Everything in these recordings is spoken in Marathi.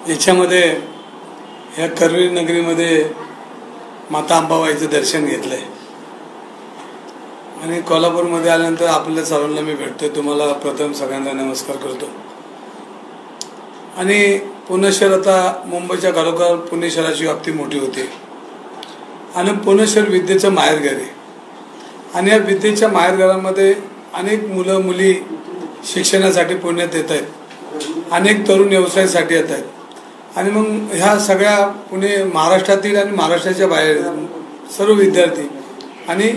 याच्यामध्ये ह्या करवीर नगरीमध्ये माता अंबाबाईचं दर्शन घेतलंय आणि कोल्हापूरमध्ये आल्यानंतर आपल्या सर्वांना मी भेटतोय। तुम्हाला प्रथम सगळ्यांना नमस्कार करतो। आणि पुणे शहर आता मुंबईच्या घरोघर पुणे शहराची व्याप्ती मोठी होते आणि पुणे शहर विद्येचं माहेरघर आहे आणि या विद्येच्या माहेरघरामध्ये अनेक मुलं मुली शिक्षणासाठी पुण्यात येत आहेत, अनेक तरुण व्यवसायासाठी येत आहेत आणि मग ह्या सगळ्या पुणे महाराष्ट्रातील आणि महाराष्ट्राच्या बाहेर सर्व विद्यार्थी आणि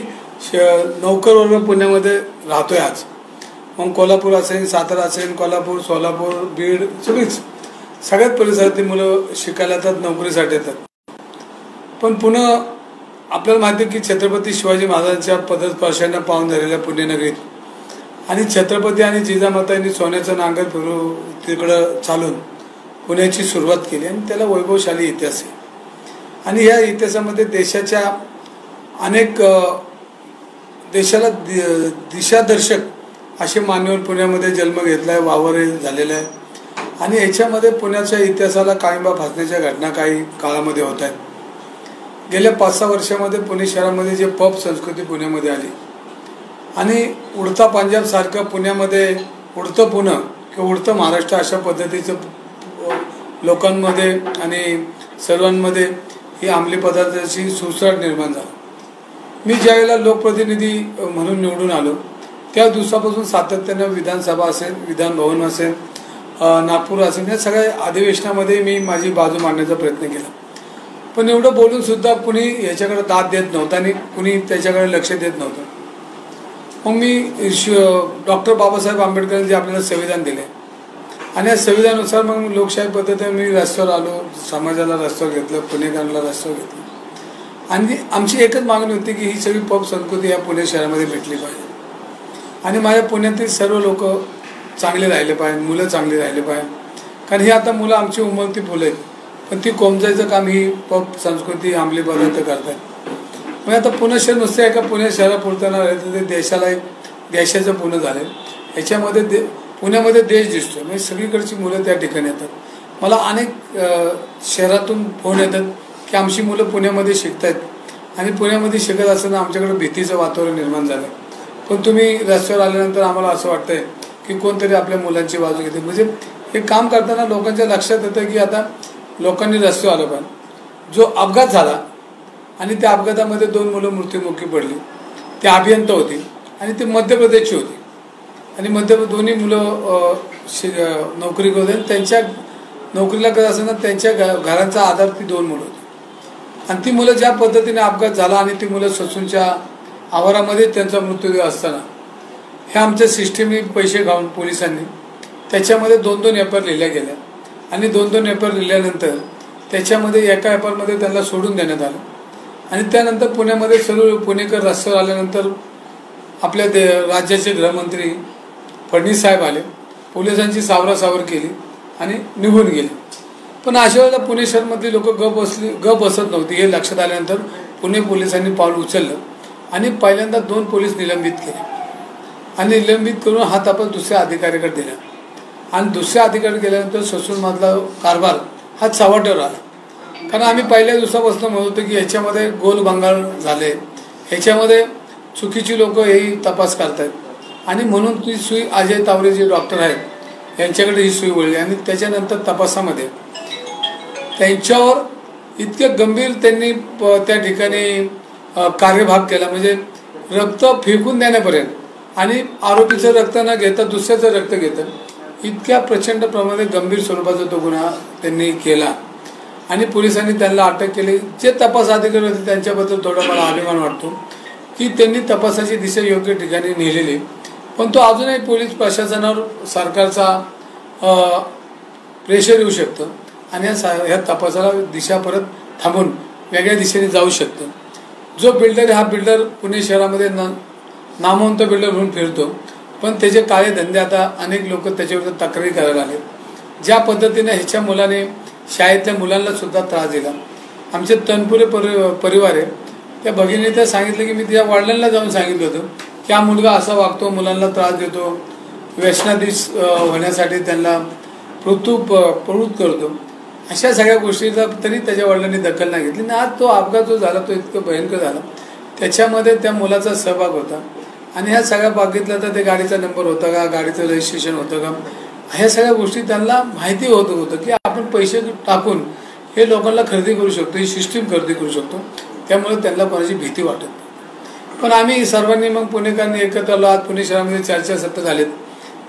नोकर वर्ग पुण्यामध्ये राहतोय आज। मग कोल्हापूर असेल, सातारा असेल, कोल्हापूर, सोलापूर, बीड सगळ्यात परिसरातील मुलं शिकायला येतात, नोकरीसाठी येतात। पण पुन्हा आपल्याला माहिती आहे की छत्रपती शिवाजी महाराजांच्या पदस्पर्शाने पावन झालेल्या पुणे नगरीत आणि छत्रपती आणि जिजामाता यांनी सोन्याचं नांगर फिरू तिकडं चालून पुण्याची सुरुवात केली आणि त्याला वैभवशाली इतिहास आहे। आणि या इतिहासामध्ये देशाच्या अनेक देशाला दिशादर्शक असे मान्यवर पुण्यामध्ये जन्म घेतलाय, वावर झालेला आहे आणि याच्यामध्ये पुण्याच्या इतिहासाला काळिंबा फासण्याच्या घटना काही काळामध्ये होत आहेत। गेल्या 5-6 वर्षामध्ये पुणे शहरामध्ये जे पब संस्कृती पुण्यामध्ये आली आणि उडता पंजाब सारखं पुण्यामध्ये उडतं पुणे किंवा उडतं महाराष्ट्र अशा पद्धतीचं लोकांमध्ये आणि सर्वांमध्ये ही अंमली पदार्थाची सुसराट निर्माण झाली। मी ज्यावेळेला लोकप्रतिनिधी म्हणून निवडून आलो त्या दिवसापासून सातत्यानं विधानसभा असेल, विधान भवन असेल, नागपूर असेल, या सगळ्या अधिवेशनामध्ये मी माझी बाजू मांडण्याचा प्रयत्न केला। पण एवढं बोलून सुद्धा कुणी याच्याकडे दाद देत नव्हतं आणि कुणी त्याच्याकडे लक्ष देत नव्हतं। मग मी डॉक्टर बाबासाहेब आंबेडकरांनी आपल्याला संविधान दिले आणि या संविधानानुसार मग लोकशाही पद्धतीने मी रस्त्यावर आलो, समाजाला रस्त्यावर घेतलं, पुणेकरांना रस्त्यावर घेतलं आणि आमची एकच मागणी होती की ही सगळी पब संस्कृती या पुणे शहरामध्ये भेटली पाहिजे आणि माझ्या पुण्यातील सर्व लोक चांगले राहिले पाहिजे, मुलं चांगली राहिले पाहिजे। कारण ही आता मुलं आमची उमलती फुलं आहेत पण ती कोमजायचं काम ही पब संस्कृती अंमली पदार्थ करतात। मग आता पुणे शहर नुसतं एका पुणे शहरापुरतं न राहिलं तर ते देशाला एक देशाचं पुणे झालं। याच्यामध्ये पुण्यामध्ये देश दिसतोय, म्हणजे सगळीकडची मुलं त्या ठिकाणी येतात। मला अनेक शहरातून फोन येतात की आमची मुलं पुण्यामध्ये शिकत आहेत आणि पुण्यामध्ये शिकत असताना आमच्याकडे भीतीचं वातावरण निर्माण झालं। पण तुम्ही रस्त्यावर आल्यानंतर आम्हाला असं वाटतंय की कोणतरी आपल्या मुलांची बाजू घेते। म्हणजे हे काम करताना लोकांच्या लक्षात येतं की आता लोकांनी रस्त्यावर आलं पाहिजे। जो अपघात झाला आणि त्या अपघातामध्ये 2 मुलं मृत्युमुखी पडली, ते अभियंता होती आणि ते मध्य प्रदेशची होती आणि दोन्ही मुलं नोकरी करत होते। त्यांच्या नोकरीला करत असताना त्यांच्या घराचा आधार ती 2 मुलं होती आणि ती मुलं ज्या पद्धतीने अपघात झाला आणि ती मुलं ससूनच्या आवारामध्ये त्यांचा मृत्यूदेह असताना हे आमच्या सिस्टीमने पैसे घालून पोलिसांनी त्याच्यामध्ये 2-2 एफआर लिहिल्या गेल्या आणि 2-2 एफआर लिहिल्यानंतर त्याच्यामध्ये एका एफआरमध्ये त्यांना सोडून देण्यात आलं आणि त्यानंतर पुण्यामध्ये सर्व पुणेकर रस्त्यावर आल्यानंतर आपल्या राज्याचे गृहमंत्री फडणवीस साहेब आले, पोलिसांची सावरासावर केली आणि निघून गेले। पण अशा वेळेला पुणे शहरमधली लोक गप बसत नव्हती। हे लक्षात आल्यानंतर पुणे पोलिसांनी पाऊल उचललं आणि पहिल्यांदा 2 पोलीस निलंबित केले आणि निलंबित करून हा तपास दुसऱ्या अधिकाऱ्याकडे दिला आणि दुसऱ्या अधिकाऱ्याकडे गेल्यानंतर ससूनमधला कारभार हा चव्हाट्यावर आला। कारण आम्ही पहिल्या दिवसापासून म्हणत होतो की ह्याच्यामध्ये गोलभंगाळ झाले, ह्याच्यामध्ये चुकीची लोक हेही तपास करतायत आणि म्हणून ती सुई अजय तावरे जे डॉक्टर आहेत यांच्याकडे ही सुई वळली आणि त्याच्यानंतर तपासामध्ये त्यांच्यावर इतके गंभीर त्यांनी त्या ठिकाणी कार्यभाग केला, म्हणजे रक्त फेकून देण्यापर्यंत आणि आरोपीचं रक्त न घेता दुसऱ्याचं रक्त घेतं इतक्या प्रचंड प्रमाणात गंभीर स्वरूपाचा तो गुन्हा त्यांनी केला आणि पोलिसांनी त्यांना अटक केली। जे तपास अधिकारी होते त्यांच्याबद्दल थोडा मला अभिमान वाटतो की त्यांनी तपासाची दिशा योग्य ठिकाणी नेलेली, पण तो अजूनही पोलीस प्रशासनावर सरकारचा प्रेशर येऊ शकतं आणि ह्या तपासाला दिशा परत थांबून वेगळ्या दिशेने जाऊ शकतं। जो बिल्डर हा बिल्डर पुणे शहरामध्ये नामवंत बिल्डर म्हणून फिरतो, पण त्याचे काळे धंदे आता अनेक लोक त्याच्याविरुद्ध तक्रारी करायला आले। ज्या पद्धतीने ह्याच्या मुलाने शाळेतल्या मुलांना सुद्धा त्रास दिला, आमचे तनपुरे परिवार आहे त्या भगिनीने त्या सांगितलं की मी तिच्या वडिलांना जाऊन सांगितलं होतं की हा मुलगा असा वागतो, मुलांना त्रास देतो, व्यसनाधीश होण्यासाठी त्यांना प्रवृत्त करतो अशा सगळ्या गोष्टीचा तरी त्याच्या वडिलांनी दखल नाही घेतली. आणि आज तो अपघात जो झाला तो इतकं भयंकर झाला, त्याच्यामध्ये त्या मुलाचा सहभाग होता. आणि ह्या सगळ्या बघितलं तर ते गाडीचा नंबर होता का, गाडीचं रजिस्ट्रेशन होतं का, ह्या सगळ्या गोष्टी त्यांना माहिती होतं की आपण पैसे टाकून हे लोकांना खरेदी करू शकतो, ही सिस्टीम खरेदी करू शकतो. त्यामुळे त्यांना कोणाची भीती वाटत नाही. पण आम्ही सर्वांनी मग पुणेकरांनी एकत्र आलो. आज पुणे शहरामध्ये चर्चासत्र झालेत,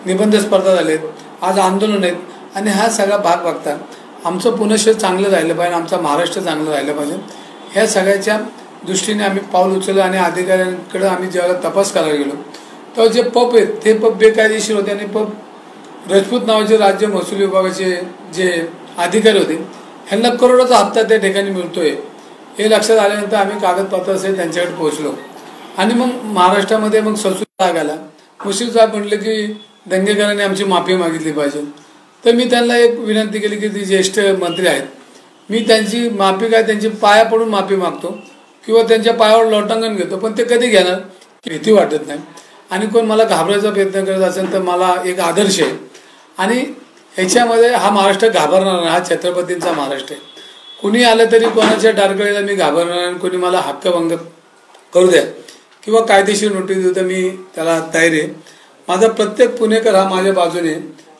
निबंध स्पर्धा झालेत, आज आंदोलन आहेत. आणि हा सगळा भाग बघता आमचं पुणे शहर चांगलं राहिलं पाहिजे, आमचा महाराष्ट्र चांगलं राहिलं पाहिजे, ह्या सगळ्याच्या दृष्टीने आम्ही पाऊल उचललं. आणि अधिकाऱ्यांकडे आम्ही ज्यावेळेला तपास करायला गेलो तेव्हा जे पब आहेत ते पब बेकायदेशीर होते. आणि पब राजपूत नावाचे राज्य महसूल विभागाचे जे अधिकारी होते ह्यांना करोडोचा हप्ता त्या ठिकाणी मिळतोय हे लक्षात आल्यानंतर आम्ही कागदपत्रासहित त्यांच्याकडे पोहोचलो. आणि मग महाराष्ट्रामध्ये मग ससून राग आला. मुश्रीफ साहेब म्हटले की दंगेकरांनी आमची माफी मागितली पाहिजे. तर मी त्यांना एक विनंती केली की ती ज्येष्ठ मंत्री आहेत, मी त्यांची माफी काय त्यांची पाया पडून माफी मागतो किंवा त्यांच्या पायावर लोटांगण घेतो, पण ते कधी घेणार भीती वाटत नाही. आणि कोण मला घाबरायचा प्रयत्न करत असेल तर मला एक आदर्श आहे. आणि ह्याच्यामध्ये हा महाराष्ट्र घाबरणार नाही, हा छत्रपतींचा महाराष्ट्र आहे. कुणी आलं तरी कोणाच्या टारगळीला मी घाबरणार नाही. कोणी मला हक्कभंग करू द्या किंवा कायदेशीर नोटीस देऊ तर मी त्याला तयार आहे. माझा प्रत्येक पुणेकर हा माझ्या बाजूने.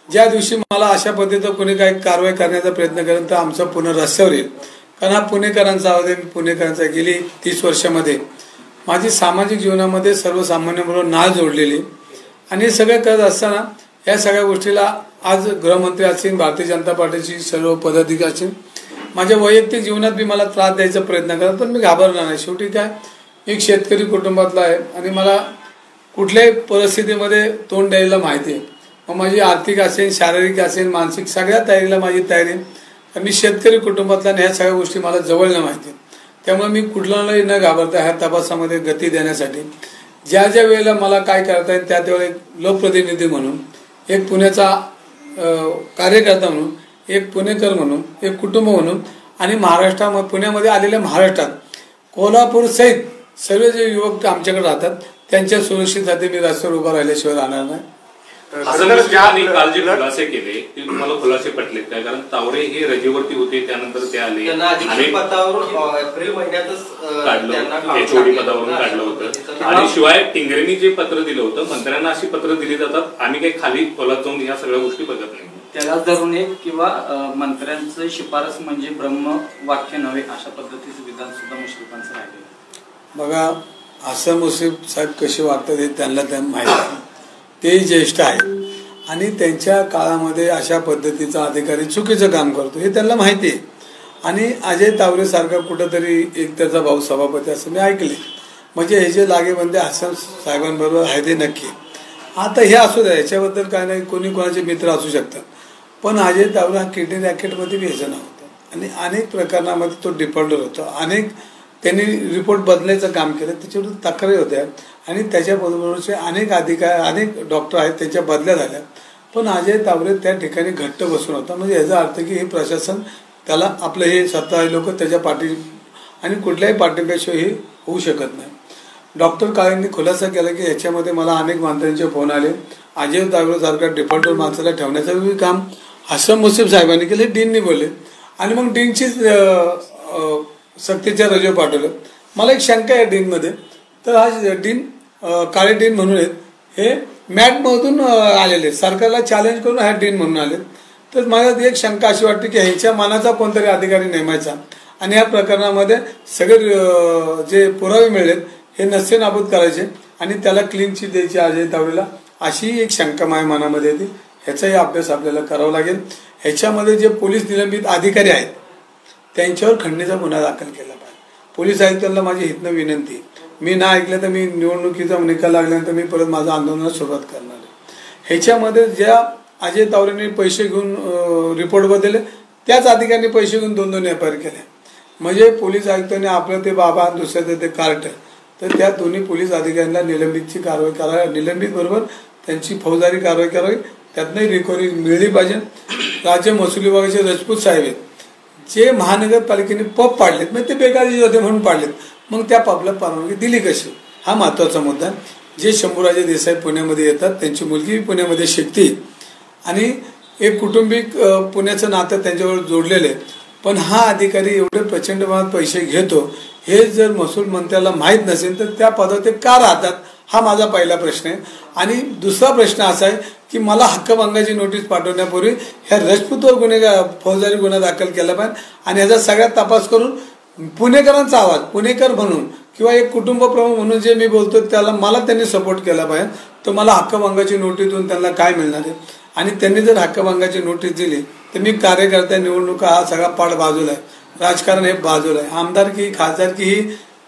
ज्या दिवशी मला अशा पद्धतीचं कोणी काही कारवाई करण्याचा प्रयत्न करेल तर आमचं पुणे रस्त्यावर येईल. कारण हा पुणेकरांचा आवाज आहे. पुणेकरांचा गेली 30 वर्षामध्ये माझी सामाजिक जीवनामध्ये सर्वसामान्यांबरोबर नाळ जोडलेली. आणि हे सगळं करत असताना या सगळ्या गोष्टीला आज गृहमंत्री असतील, भारतीय जनता पार्टीची सर्व पदाधिकारी असतील, माझ्या वैयक्तिक जीवनात बी मला त्रास द्यायचा प्रयत्न करतात, पण मी घाबरणार नाही. शेवटी काय एक शेतकरी कुटुंबातला आहे आणि मला कुठल्याही परिस्थितीमध्ये तोंड द्यायला माहिती आहे. मग माझी आर्थिक असेल, शारीरिक असेल, मानसिक सगळ्या तयारीला माझी तयारी आहे. मी शेतकरी कुटुंबातला ह्या सगळ्या गोष्टी मला जवळनं माहिती आहे. त्यामुळे मी कुठलाही न घाबरता ह्या तपासामध्ये गती देण्यासाठी ज्या ज्या वेळेला मला काय करता येईल त्या त्यावेळेला एक लोकप्रतिनिधी म्हणून, एक पुण्याचा कार्यकर्ता म्हणून, एक पुणेकर म्हणून, एक कुटुंब म्हणून आणि महाराष्ट्रामध्ये पुण्यामध्ये आलेल्या महाराष्ट्रात कोल्हापूर सहित सर्व जे युवक आमच्याकडे राहतात त्यांच्या सुरक्षेसाठी मी रस्त्यावर उभा राहिल्याशिवाय राहणार नाही. काल जे खुलासे केले ते तुम्हाला खुलासे पटलेत काय? कारण तावरे हे रजेवरती होते, त्यानंतर ते आले आणि एप्रिल महिन्यातच HOD पदावरून काढलं होतं. आणि शिवाय टिंगरेंनी जे पत्र दिलं होतं, मंत्र्यांना अशी पत्र दिली जातात, आम्ही काही खाली खोलात जाऊन या सगळ्या गोष्टी बघत नाही. त्याला धरून एक किंवा मंत्र्यांचं शिफारस म्हणजे ब्रह्म वाक्य नव्हे अशा पद्धतीचं विधान सुद्धा मुश्रीफांचं राहिलेलं. बघा असं मुश्रीफ साहेब कसे वागतात हे त्यांना माहिती आहे. ते ज्येष्ठ आहेत आणि त्यांच्या काळामध्ये अशा पद्धतीचा अधिकारी चुकीचं काम करतो हे त्यांना माहिती आहे. आणि अजय तावरे सारखा कुठंतरी एक त्याचा भाऊ सभापती असं मी ऐकले. म्हणजे हे जे लागेबंदे हसन साहेबांबरोबर आहे ते नक्की. आता हे असू द्या, याच्याबद्दल काय नाही, कोणी कोणाचे मित्र असू शकतात. पण अजय तावरे हा किडनी रॅकेटमध्ये व्यसन होता आणि अनेक प्रकरणामध्ये तो डिफॉल्टर होता. अनेक त्यांनी रिपोर्ट बदलायचं काम केलं, त्याच्यावर तक्रारी होत्या आणि त्याच्याबरोबरचे अनेक अधिकारी, अनेक डॉक्टर आहेत त्यांच्या बदल्या झाल्या. पण अजय तावरे त्या ठिकाणी घट्ट बसून होता. म्हणजे याचा अर्थ की हे प्रशासन त्याला आपलं हे सत्ताधारी लोक त्याच्या पाठी आणि कुठल्याही पाठिंब्याशिवाय हे होऊ शकत नाही. डॉक्टर काळेंनी खुलासा केला की याच्यामध्ये मला अनेक मंत्र्यांचे फोन आले, अजय तावरे सारखा डिफॉल्टर माणसाला ठेवण्याचं काम हसन मुश्रीफ साहेबांनी केले, डीननी बोलले आणि मग डीनचीच सक्तीच्या रजेवर पाठवलं. मला एक शंका आहे डीनमध्ये. तर हा डीन काळे डीन म्हणून आहेत, हे मॅटमधून आलेले, सरकारला चॅलेंज करून हा डीन म्हणून आले. तर मला एक शंका अशी वाटते की ह्यांच्या मनाचा कोणतरी अधिकारी नेमायचा आणि ह्या प्रकरणामध्ये सगळे जे पुरावे मिळलेत हे नसते नाबूद करायचे आणि त्याला क्लीन चिट द्यायची अजय तावरेला, अशी एक शंका माझ्या मनामध्ये येते. ह्याचाही अभ्यास आपल्याला करावा लागेल. ह्याच्यामध्ये जे पोलीस निलंबित अधिकारी आहेत त्यांच्यावर खंडणीचा गुन्हा दाखल केला पाहिजे. पोलीस आयुक्तांना माझी हितनं विनंती, मी ना ऐकलं तर मी निवडणुकीचा निकाल लागल्यानंतर मी परत माझं आंदोलनाला सुरुवात करणार आहे. ह्याच्यामध्ये ज्या अजय तावरेंनी पैसे घेऊन रिपोर्ट बदलले त्याच अधिकाऱ्यांनी पैसे घेऊन 2-2 एफआयआर केल्या. म्हणजे पोलीस आयुक्तांनी आपलं ते बाबा दुसऱ्याचं ते कार्ट, तर त्या दोन्ही पोलीस अधिकाऱ्यांना निलंबितची कारवाई करावी, निलंबित बरोबर त्यांची फौजदारी कारवाई करावी, त्यातनंही रिकव्हरी मिळली पाहिजे. राज्य महसूल विभागाचे राजपूत साहेब आहेत जे महानगरपालिकेने पब पाडलेत, म्हणजे ते बेकायदेशीर होते म्हणून पाडलेत, मग त्या पबला परवानगी दिली कशी, हा महत्त्वाचा मुद्दा. जे शंभूराजे देसाई पुण्यामध्ये येतात, त्यांची मुलगी पुण्यामध्ये शिकते आणि एक कुटुंबिक पुण्याचं नातं त्यांच्यावर जोडलेलं आहे. पण हा अधिकारी एवढे प्रचंड प्रमाणात पैसे घेतो हे जर महसूल मंत्र्याला माहीत नसेल तर त्या पदावर ते का राहतात, हा माझा पहिला प्रश्न आहे. आणि दुसरा प्रश्न असा आहे की मला हक्कभंगाची नोटीस पाठवण्यापूर्वी ह्या राजपूतवर फौजदारी गुन्हा दाखल केला पाहिजे आणि ह्याचा सगळ्यात तपास करून पुणेकरांचा आवाज, पुणेकर म्हणून किंवा एक कुटुंब प्रमुख म्हणून जे मी बोलतो त्याला मला त्यांनी सपोर्ट केला पाहिजे. तर मला हक्कभंगाची नोटीस देऊन त्यांना काय मिळणार आहे. आणि त्यांनी जर हक्कभंगाची नोटीस दिली तर मी कार्यकर्ता निवडणुका हा सगळा पाठ बाजूला आहे, राजकारण हे बाजूला आहे. आमदारकी खासदारकी ही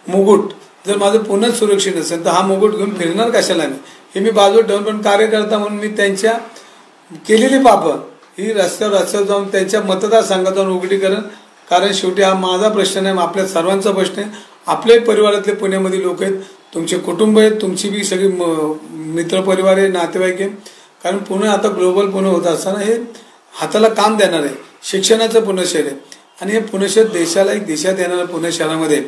मुकुट जर माझं पुन्हा सुरक्षित असेल तर हा मुकुट घेऊन फिरणार कशाला मी, हे मी बाजूला ठेवून. पण कार्यकर्ता म्हणून मी त्यांच्या केलेली पापं ही रस्त्यावर जाऊन त्यांच्या मतदारसंघात जाऊन उघडी करेन. कारण शेवटी हा माझा प्रश्न नाही, आपल्या सर्वांचा प्रश्न आहे. आपले परिवारातले पुण्यामध्ये लोक आहेत, तुमचे कुटुंब आहेत, तुमची बी सगळी मित्रपरिवार आहे, नातेवाईक आहे. कारण पुणे आता ग्लोबल पुणे होत असताना हे हाताला काम देणार आहे, शिक्षणाचं पुणे शहर आहे. आणि हे पुणे शहर देशाला एक दिशा देणारं पुणे शहरामध्ये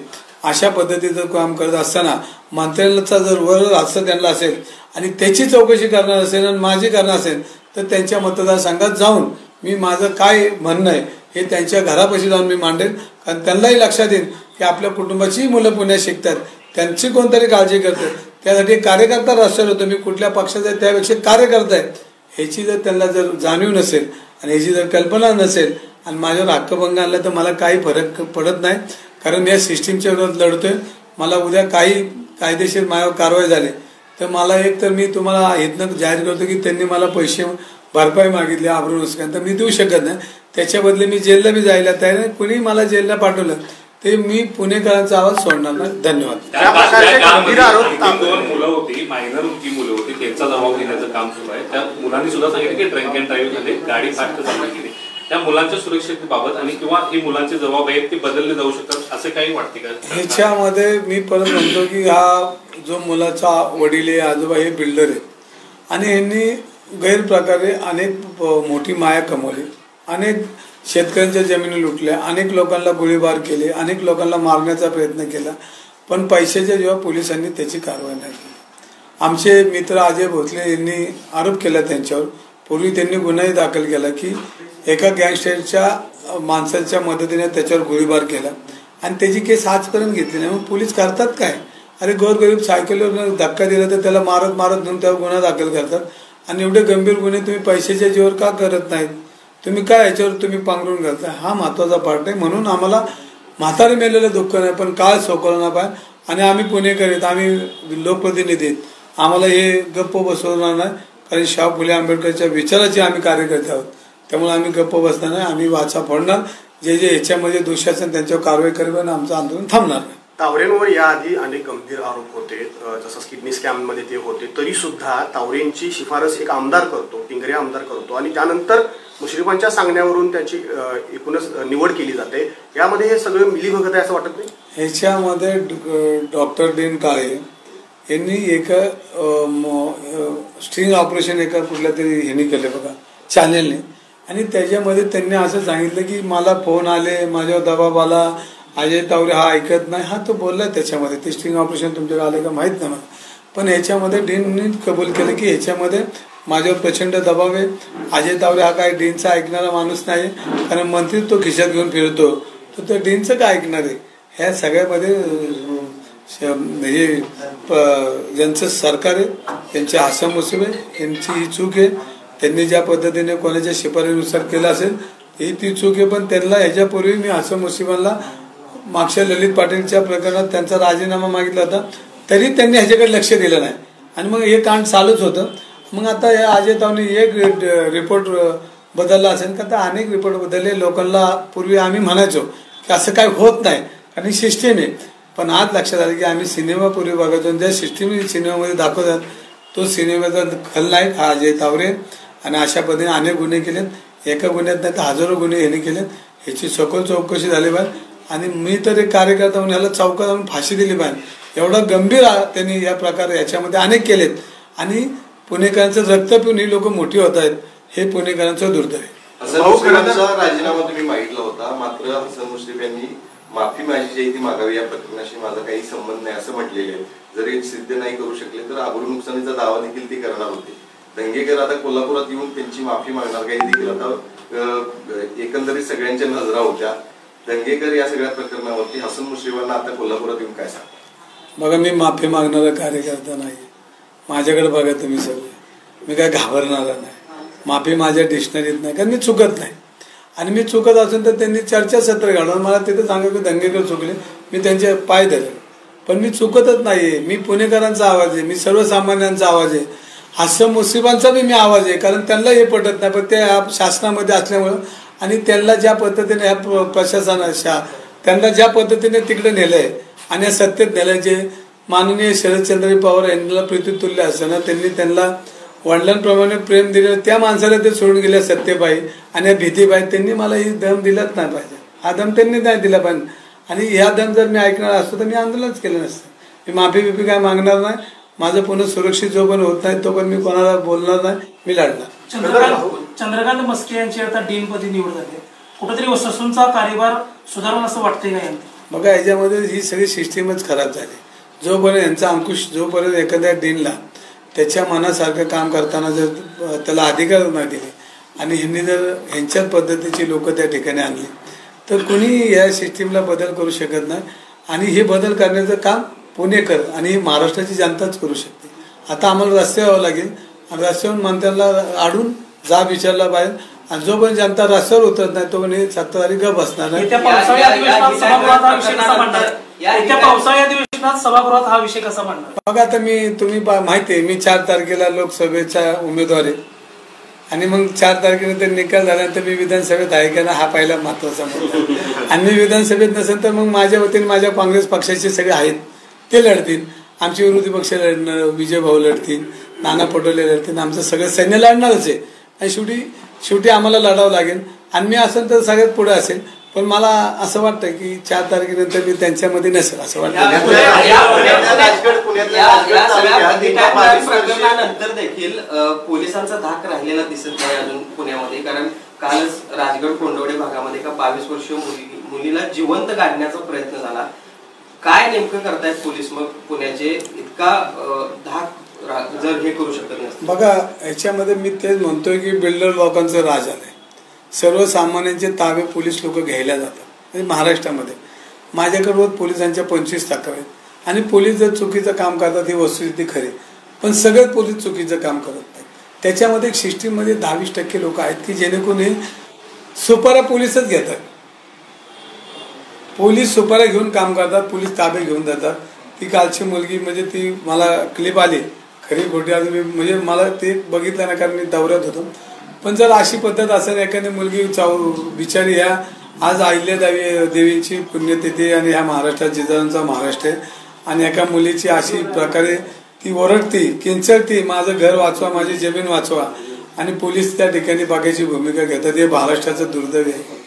अशा पद्धतीचं काम करत असताना मंत्र्यांचा जर वर हात त्यांना असेल आणि त्याची चौकशी करणार असेल आणि माझी करणार असेल तर त्यांच्या मतदारसंघात जाऊन मी माझं काय म्हणणं आहे हे त्यांच्या घरापाशी जाऊन मी मांडेल. कारण त्यांनाही लक्षात येईल की आपल्या कुटुंबाचीही मुलं पुण्यात शिकतात, त्यांची कोणतरी काळजी करतात. त्यासाठी कार्यकर्ता रस्त्यावर होतो, मी कुठल्या पक्षाचा आहे त्यापेक्षा कार्यकर्ता आहे ह्याची जर त्यांना जर जाणीव नसेल आणि ह्याची जर कल्पना नसेल आणि माझ्यावर हक्कभंग आणला तर मला काही फरक पडत नाही. कारण मी या सिस्टीमच्या विरोधात लढतोय. मला उद्या काही कायदेशीर माझ्यावर कारवाई झाली तर मला एक तर मी तुम्हाला इथनं जाहीर करतो की त्यांनी मला पैसे भरपाई मागितली आबरू नुकसान तर मी देऊ शकत नाही. त्याच्या बदले मी जेलला बी जायला तयार नाही. कुणी मला जेलला पाठवलं ते मी पुणेकरांचा आवाज सोडणार नाही. धन्यवाद. दोन मुलं होती, मायनर जी मुलं होती त्यांचा जबाब घेण्याचं काम सुरू आहे. त्या मुलांनी सुद्धा सांगितलं की ड्रिंक अँड ड्राईव्ह मध्ये गाडी फास्ट चालवली. त्या मुलांच्या सुरक्षेबाबत आणि किंवा हे मुलांचे जबाब आहेत ते बदलले जाऊ शकतात असं काही वाटते का? ह्याच्यामध्ये मी परत म्हणतो की हा जो मुलाचा वडील आहे, आजोबा हे बिल्डर आहे आणि यांनी गैरप्रकारे अनेक मोठी माया कमवली, अनेक शेतकऱ्यांच्या जमिनी लुटल्या, अनेक लोकांना गोळीबार केले, अनेक लोकांना मारण्याचा प्रयत्न केला. पण पैशाच्या जेव्हा पोलिसांनी त्याची कारवाई नाही केली. आमचे मित्र अजय भोसले यांनी आरोप केला त्यांच्यावर. पूर्वी त्यांनी गुन्हाही दाखल केला की एका गँगस्टरच्या माणसाच्या मदतीने त्याच्यावर गोळीबार केला आणि त्याची केस आजपर्यंत घेतली नाही. मग पोलीस करतात काय? अरे गोरगरीब सायकलीवर धक्का दिला तर त्याला मारत म्हणून त्यावर गुन्हा दाखल करतात. आणि एवढे गंभीर गुन्हे तुम्ही पैशाच्या जीवावर का करत नाहीत? तुम्ही काय याच्यावर तुम्ही पांघरून घालताय? हा महत्वाचा पार्ट आहे. म्हणून आम्हाला म्हातारे मेलेलं दुःख नाही पण काळ सोकवला पाहिजे. आणि आम्ही पुणेकर आहेत, आम्ही लोकप्रतिनिधी आहेत, आम्हाला हे गप्प बसवणार नाही. कारण शाहू फुले आंबेडकरच्या विचाराचे आम्ही कार्यकर्ते आहोत. त्यामुळे आम्ही गप्प बसणार नाही, आम्ही वाचा फोडणार. जे ह्याच्यामध्ये दोषी असेल त्यांच्यावर कारवाई करेल आणि आमचं आंदोलन थांबणार नाही. तावरेंवर याआधी अनेक गंभीर आरोप होते, जसं किडनी स्कॅम मध्ये ते होते. तरी सुद्धा तावरेंची शिफारस एक आमदार करतो, टिंगरे आमदार करतो आणि त्यानंतर मुश्रीफांच्या सांगण्यावरून त्याची एकूणच निवड केली जाते. यामध्ये हे सगळं मिलीभगत आहे असं वाटत नाही? ह्याच्यामध्ये डॉक्टर डीन काळे यांनी एका स्ट्रिंग ऑपरेशन एका कुठल्या तरी ह्यांनी केलं बघा चॅनेलने. आणि त्याच्यामध्ये त्यांनी असं सांगितलं की मला फोन आले, माझ्यावर दबाव आला, अजय तावरे हा ऐकत नाही. हा तो बोललाय त्याच्यामध्ये. ते स्ट्रिंग ऑपरेशन तुमच्याकडे आले का माहीत नाही मला. पण ह्याच्यामध्ये डीननी कबूल केलं की ह्याच्यामध्ये माझ्यावर प्रचंड दबाव आहे. अजय तावरे हा काय डीनचा ऐकणारा माणूस नाही. कारण मंत्री तो खिशात घेऊन फिरतो तर तो डीनचं काय ऐकणार आहे? ह्या सगळ्यामध्ये म्हणजे ज्यांचं सरकार आहे त्यांचे आसाम मुसीब आहे, यांची ही चूक आहे. त्यांनी ज्या पद्धतीने कोणाच्या शिफारशीनुसार केलं असेल ही ती चूक आहे. पण त्यांना ह्याच्यापूर्वी मी आसाम मुसीबांना मागच्या ललित पाटीलच्या प्रकरणात त्यांचा राजीनामा मागितला होता तरी त्यांनी ह्याच्याकडे लक्ष दिलं नाही आणि मग हे कांड चालूच होतं. मग आता या अजय तावने एक रिपोर्ट बदलला असेल का तर अनेक रिपोर्ट बदलले. लोकांना पूर्वी आम्ही म्हणायचो की असं काय होत नाही कारण ही सिस्टीम आहे. पण आज लक्षात आलं की आम्ही सिनेमा पूर्वी बघायचो, ज्या सिस्टीम सिनेमामध्ये दाखवतात तो सिनेमाचा खलनायक हा अजय तावरे. आणि अशा पद्धतीने अनेक गुन्हे केलेत, एका गुन्ह्यात नाही तर हजारो गुन्हे ह्याने केलेत. ह्याची सखोल चौकशी झाली पाहिजे. आणि मी तर एक कार्यकर्ता म्हणून ह्याला चौकात आणून फाशी दिली पाहिजे. एवढा गंभीर त्यांनी या प्रकारे याच्यामध्ये अनेक केलेत. आणि पुणेकरांचं रक्त पिऊन ही लोक मोठी होत आहेत, हे पुणेकरांचं दुर्दैव आहे. राजीनामा तुम्ही मागितला होता, मात्र हसन मुश्रीफ यांनी माफी माझी जी ती मागावी, या प्रकरणाशी माझा काही संबंध नाही असं म्हटलेले आहे. जरी सिद्ध नाही करू शकले तर आबरू नुकसानीचा दावा देखील ते करणार होते. दंगेकर आता कोल्हापुरात येऊन त्यांची माफी मागणार काही देखील आता एकंदरीत सगळ्यांच्या नजरा होत्या. दंगेकर या सगळ्या प्रकरणावरती हसन मुश्रीफांना आता कोल्हापुरात येऊन काय सांग? बघा, मी माफी मागणारा कार्यकर्ता नाही. माझ्याकडे बघा तुम्ही सगळे, मी काय घाबरणारा नाही. माफी माझ्या डिक्शनरीत नाही, कारण मी चुकत नाही. आणि मी चुकत असून तर त्यांनी चर्चासत्र घालून मला तिथे सांगा की दंगेकर चुकले, मी त्यांचे पाय धरले. पण मी चुकतच नाहीये. मी पुणेकरांचा आवाज आहे, मी सर्वसामान्यांचा आवाज आहे, हसन मुश्रीफांचा बी मी आवाज आहे. कारण त्यांना हे पटत नाही, पण ते शासनामध्ये असल्यामुळं आणि त्यांना ज्या पद्धतीने ह्या प्रशासनाच्या त्यांना ज्या पद्धतीने तिकडे नेलंय आणि या सत्तेत नेलंय, जे माननीय शरदचंद्र पवार यांना प्रीतितुल्य असताना त्यांनी त्यांना वडिलांप्रमाणे प्रेम दिलं, त्या माणसाला ते सोडून गेल्या सत्यबाई आणि भीतीबाई. त्यांनी मला ही दम दिलाच नाही पाहिजे. हा दम त्यांनी नाही दिला पाहिजे. आणि ह्या दम जर मी ऐकणार असतो तर मी आंदोलनच केलं नसतं. मी माफी बिफी काय मागणार नाही. माझं पुन्हा सुरक्षित जो पण होत नाही तो पण मी कोणाला बोलणार नाही, मी लढणार. चंद्रकांत मस्के यांची आता डीनपदी निवड झाली, कुठेतरी ससूनचा कारभार सुधारला असं वाटतंय का यांना? बघा, याच्यामध्ये ही सगळी सिस्टीमच खराब झाली. जोपर्यंत यांचा अंकुश जोपर्यंत एखाद्या डीनला त्याच्या मनासारखं काम करताना जर त्याला अधिकार नाही दिले आणि ह्यांनी जर ह्यांच्याच पद्धतीची लोक त्या ठिकाणी आणली तर कुणी या सिस्टीमला बदल करू शकत नाही. आणि हे बदल करण्याचं काम पुणेकर आणि महाराष्ट्राची जनताच करू शकते. आता आम्हाला रस्त्यावर यावं लागेल आणि रस्त्यावरून मंत्र्यांना आडून जाब विचारला पाहिजे. आणि जो पण जनता रस्त्यावर उतरत नाही तो पण सत्ताधारी गप बसणार नाही. पावसाळी अधिवेशनात सभागृहात हा विषय कसा मांडणार? बघा, आता तुम्ही माहिती आहे, मी 4 तारखेला लोकसभेचा उमेदवार आहे. आणि मग 4 तारखेनंतर निकाल झाल्यानंतर मी विधानसभेत आहे का ना, हा पहिला महत्वाचा मुद्दा. आणि मी विधानसभेत नसेल तर मग माझ्या वतीने माझ्या काँग्रेस पक्षाचे सगळे आहेत ते लढतील, आमचे विरोधी पक्ष लढणार, विजय भाऊ लढतील, नाना पटोले लढतील, आमचं सगळं सैन्य लढणारच आहे. आणि शेवटी आम्हाला लढावं लागेल. आणि मी असेल तर सगळ्यात पुढे असेल. पण मला असं वाटतं की 4 तारखेनंतर मी त्यांच्यामध्ये नसेल असं वाटतं. प्रकरणानंतर देखील पोलिसांचा धाक राहिलेला दिसत नाही अजून पुण्यामध्ये. कारण कालच राजगड कोंडवडे भागामध्ये एका 22 वर्षीय मुलीला जिवंत काढण्याचा प्रयत्न झाला. काय नेमकं करतायत पोलीस मग पुण्याचे? इतका धाक जर हे करू शकत नाही. बघा, याच्यामध्ये मी तेच म्हणतोय की बिल्डर लोकांचं राज आलंय. सर्वसामान्यांचे ताबे पोलीस लोक घ्यायला जातात. महाराष्ट्रामध्ये माझ्याकडे रोज पोलिसांच्या 25 तक्रारी आहेत. आणि पोलीस जर चुकीचं काम करतात ही वस्तुस्थिती खरी, पण सगळेच पोलीस चुकीचं काम करत नाहीत. त्याच्यामध्ये एक सिस्टीममध्ये 20% लोक आहेत की जेणेकरून हे सुपाऱ्या पोलीसच घेतात. पोलीस सुपाऱ्या घेऊन काम करतात, पोलीस ताबे घेऊन जातात. ती कालची मुलगी म्हणजे ती मला क्लिप आली खरी खोटी म्हणजे मला ते बघितलं ना, कारण मी दौऱ्यात होतो. पण जर अशी पद्धत असेल, एखादी मुलगी बिचारी ह्या आज अहिल्या देवीची पुण्यतिथी आणि ह्या महाराष्ट्रात जिजाऊंचा महाराष्ट्र आहे आणि एका मुलीची अशी प्रकारे ती ओरडती, किंचळती, माझं घर वाचवा, माझी जमीन वाचवा, आणि पोलीस त्या ठिकाणी बाकीची भूमिका घेतात. हे महाराष्ट्राचं दुर्दैव आहे.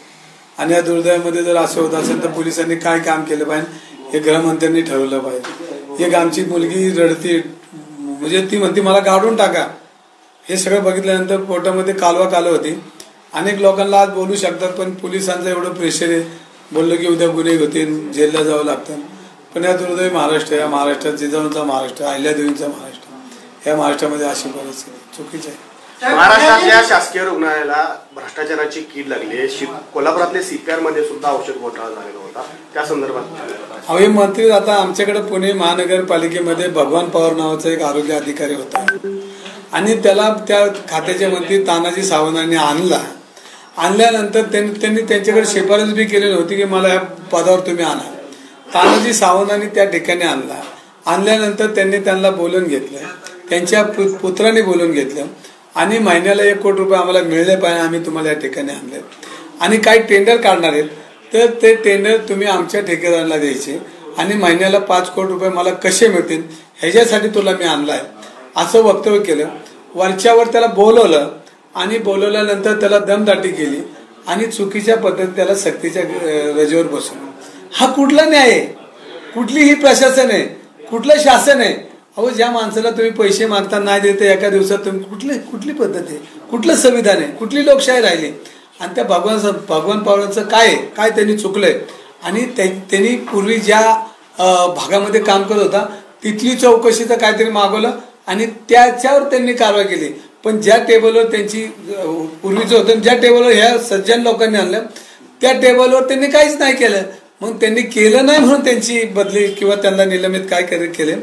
आणि या दुर्दैवामध्ये जर असं होत असेल तर पोलिसांनी काय काम केलं पाहिजे हे गृहमंत्र्यांनी ठरवलं पाहिजे. एक आमची मुलगी रडती, म्हणजे ती म्हणती मला काढून टाका. हे सगळं बघितल्यानंतर पोटामध्ये कालवा होती. अनेक लोकांना आज बोलू शकतात पण पोलिसांचं एवढं प्रेशर आहे, बोललो की उद्या गुन्हे होतील, जेलला जावं लागतं. पण या दुर्दैवी महाराष्ट्र, या महाराष्ट्रात जिजाऊंचा महाराष्ट्र, अहिल्यादेवींचा महाराष्ट्र, या महाराष्ट्रामध्ये अशी परिस्थिती चुकीची आहे. महाराष्ट्रातल्या शासकीय रुग्णालयाला भ्रष्टाचाराची कीड लागली. कोल्हापुरातल्या CPR मध्ये सुद्धा औषध घोटाळा झालेला होता, त्या संदर्भात हवे मंत्री. आता आमच्याकडे पुणे महानगरपालिकेमध्ये भगवान पवार नावाचा एक आरोग्य अधिकारी होता आणि त्याला त्या खात्याचे मंत्री तानाजी सावंतांनी आणल्यानंतर त्यांनी त्यांच्याकडे शिफारस बी केली नव्हती की मला या पदावर तुम्ही आणा. तानाजी सावंतांनी त्या ठिकाणी आणल्यानंतर त्यांनी त्यांना बोलून घेतलं, त्यांच्या पुत्राने बोलून घेतलं आणि महिन्याला 1 कोटी रुपये आम्हाला मिळले पाहिजे, आम्ही तुम्हाला या ठिकाणी आणले आणि काही टेंडर काढणार आहेत तर ते टेंडर तुम्ही आमच्या ठेकेदाराला द्यायचे आणि महिन्याला 5 कोटी रुपये मला कसे मिळतील ह्याच्यासाठी तुला मी आणलाय असं वक्तव्य केलं. वरच्यावर त्याला बोलवलं आणि बोलवल्यानंतर त्याला दमदाटी केली आणि चुकीच्या पद्धतीने त्याला सक्तीच्या रजेवर बसवलं. हा कुठला न्याय आहे? कुठली ही प्रशासन आहे? कुठलं शासन आहे? अहो, ज्या माणसाला तुम्ही पैसे मागता नाही देते एका दिवसात तुम्ही कुठली पद्धत आहे? कुठलं संविधान आहे? कुठली लोकशाही राहिली? आणि त्या भगवान पवारांचं काय त्यांनी चुकलंय आणि त्यांनी पूर्वी ज्या भागामध्ये काम करत होता तिथली चौकशीचं काहीतरी मागवलं आणि त्याच्यावर त्यांनी कारवाई केली. पण ज्या टेबलवर त्यांची पूर्वीचं होतं ज्या टेबलवर ह्या सज्जन लोकांनी आणलं त्या टेबलवर त्यांनी काहीच नाही केलं. मग त्यांनी केलं नाही म्हणून त्यांची बदली किंवा त्यांना निलंबित काय केले.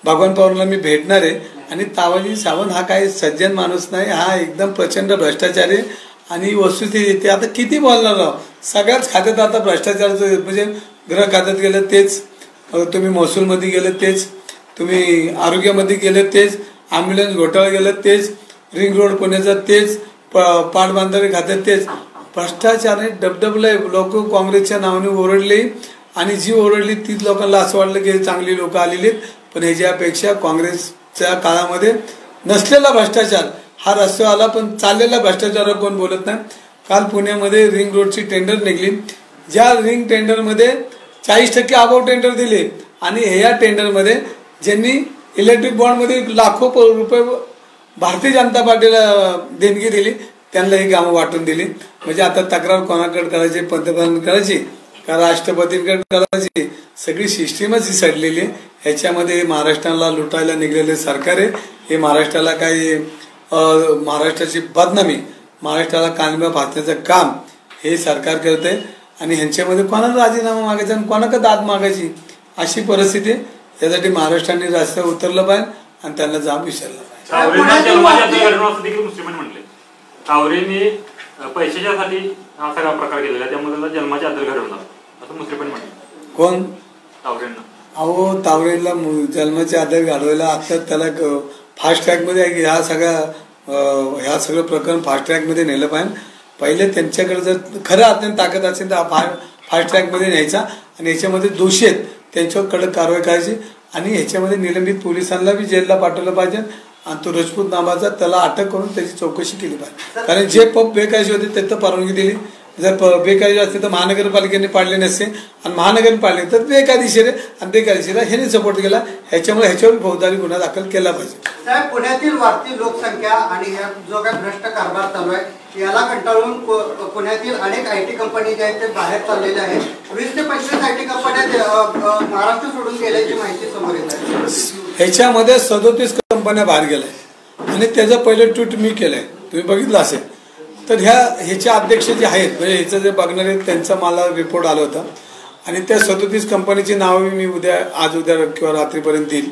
भगवान पवारला मी भेटणार आहे आणि तावजी सावंत हा काही सज्जन माणूस नाही, हा एकदम प्रचंड भ्रष्टाचारी आणि वस्तुस्थिती ते आता किती बोलणार राव. सगळ्याच खात्यात आता भ्रष्टाचाराचं म्हणजे गृह खात्यात गेलं तेच, तुम्ही महसूलमध्ये गेलं तेच, तुम्ही आरोग्यामध्ये गेलं तेच, ॲम्ब्युलन्स घोटाळा गेलं तेच, रिंग रोड पुण्याचं तेच, पाटबंधारे खात्यात तेच. भ्रष्टाचाराने डबडबलंय. लोक काँग्रेसच्या नावाने ओरडले आणि जी ओरडली तीच लोकांना असं वाटलं की चांगली लोक आलेली, पण ह्याच्यापेक्षा काँग्रेसच्या काळामध्ये नसलेला भ्रष्टाचार हा रस्त्यावर आला, पण चाललेला भ्रष्टाचारावर कोण बोलत नाही. काल पुण्यामध्ये रिंग रोडची टेंडर निघली, ज्या रिंग टेंडरमध्ये 40% अबाव टेंडर दिले आणि ह्या टेंडरमध्ये ज्यांनी इलेक्ट्रिक बॉन्डमध्ये लाखो रुपये भारतीय जनता पार्टीला देणगी दिली त्यांना ही कामं वाटून दिली. म्हणजे आता तक्रार कोणाकडे करायची, पंतप्रधान करायची का राष्ट्रपतींकडे करायची, सगळी सिस्टीमच ही सडलेली. ह्याच्यामध्ये महाराष्ट्राला लुटायला निघलेले सरकार आहे. हे महाराष्ट्राला काही महाराष्ट्राची बदनामी, महाराष्ट्राला कानबा फासण्याचं काम हे सरकार करते आणि ह्यांच्यामध्ये कोणाला राजीनामा मागायचा आणि कोणाकडे दाद मागायची अशी परिस्थिती. यासाठी महाराष्ट्राने रस्त्यावर उतरलं पाहिजे आणि त्यांना जाब विचारला पाहिजे. तावरेने पैशाच्यासाठी हा सगळा प्रकार केलेला, त्यामुळे त्याला जन्माची अद्दल घडवला असं मुश्रीफ म्हटलं. कोण? तावरेंना. अहो, तावरेला जन्माची अद्दल घडवायला आता त्याला फास्ट ट्रॅकमध्ये ह्या सगळं प्रकरण फास्ट ट्रॅकमध्ये नेलं पाहिजे. पहिले त्यांच्याकडे जर खरं अत्यंत ताकद असेल तर फास्ट ट्रॅकमध्ये न्यायचा आणि ह्याच्यामध्ये दोषी आहेत त्यांच्यावर कडक कारवाई करायची आणि ह्याच्यामध्ये निलंबित पोलिसांना बी जेलला पाठवलं पाहिजे आणि तो राजपूत नावाचा त्याला अटक करून त्याची चौकशी केली पाहिजे. कारण जे पब बेकायदेशीर होते ते तर परवानगी दिली, जर बेकायदेशीर असते तर महानगरपालिकेने पाडले नसते आणि महानगरने पाडले तर बेकायदेशीर आहे आणि बेकायदेशीर ह्याने सपोर्ट केला. ह्याच्यामुळे ह्याच्यावर फौजदारी गुन्हा दाखल केला पाहिजे. साहेब, पुण्यातील वाढती लोकसंख्या आणि जो काही भ्रष्ट कारभार चालू आहे याला कंटाळून पुण्यातील अनेक IT कंपनी ज्या आहेत ते बाहेर चाललेल्या आहेत. 20 ते 25 IT कंपन्या महाराष्ट्र सोडून गेल्याची माहिती समोर येत आहे. ह्याच्यामध्ये 37 कंपन्या बाहेर गेल्या आणि त्याचं पहिलं ट्विट मी केलंय, तुम्ही बघितलं असेल. तर ह्याचे अध्यक्ष जे आहेत म्हणजे ह्याचं जे बघणार आहेत त्यांचा मला रिपोर्ट आला होता आणि त्या 37 कंपनीची नावं मी आज उद्या किंवा रात्रीपर्यंत देईल.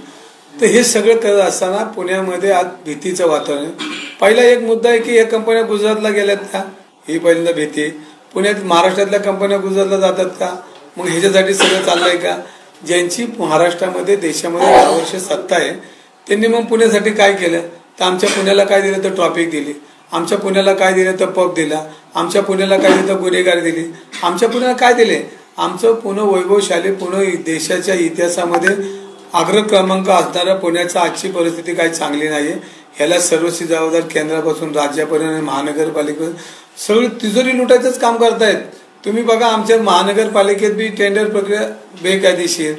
तर हे सगळं करत असताना पुण्यामध्ये आज भीतीचं वातावरण आहे. पहिला एक मुद्दा आहे की या कंपन्या गुजरातला गेल्यात का, ही पहिल्यांदा भीती आहे. पुण्यात महाराष्ट्रातल्या कंपन्या गुजरातला जातात का, मग ह्याच्यासाठी सगळं चाललंय का. ज्यांची महाराष्ट्रामध्ये देशामध्ये 10 वर्ष सत्ता आहे त्यांनी मग पुण्यासाठी काय केलं तर आमच्या पुण्याला काय दिलं तर ट्रॉफिक दिली, आमच्या पुण्याला काय दिलं तर पब दिला, आमच्या पुण्याला काय दिलं तर गुन्हेगारी दिली, आमच्या पुण्याला काय दिले. आमचं पुणे वैभवशाली पुणे देशाच्या इतिहासामध्ये अग्र क्रमांक असणाऱ्या पुण्याची आजची परिस्थिती काही चांगली नाहीये. ह्याला सर्वस्वी जबाबदार केंद्रापासून राज्यापर्यंत आणि महानगरपालिकेपर्यंत सगळी तिजोरी लुटायचंच काम करतायत. तुम्ही बघा आमच्या महानगरपालिकेत बी टेंडर प्रक्रिया बेकायदेशीर,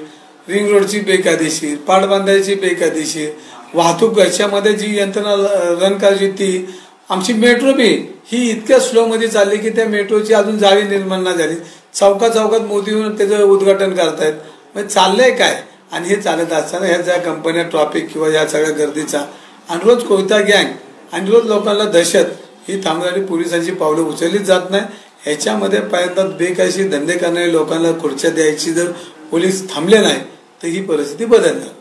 रिंग रोडची बेकायदेशीर, पाटबंधाऱ्याची बेकायदेशीर, वाहतूक याच्यामध्ये जी यंत्रणा रन करायची ती. आमची मेट्रो बी ही इतक्या स्लोमध्ये चालली की त्या मेट्रोची अजून जाळी निर्माण नाही झाली. चौकात मोदी येऊन त्याचं उद्घाटन करतायत. म्हणजे चाललंय काय. आणि हे चालत असताना ह्या ज्या कंपन्या ट्रॉफिक किंवा या सगळ्या गर्दीचा आणि रोज कोयता गँग आणि रोज लोकांना दहशत ही थांबवणारी पोलिसांची पावलं उचललीच जात नाही. ह्याच्यामध्ये पहिल्यांदा बेकायदेशीर धंदे करणाऱ्या लोकांना खुर्च्या द्यायची जर पोलीस थांबले नाही तर ही परिस्थिती बदलणार.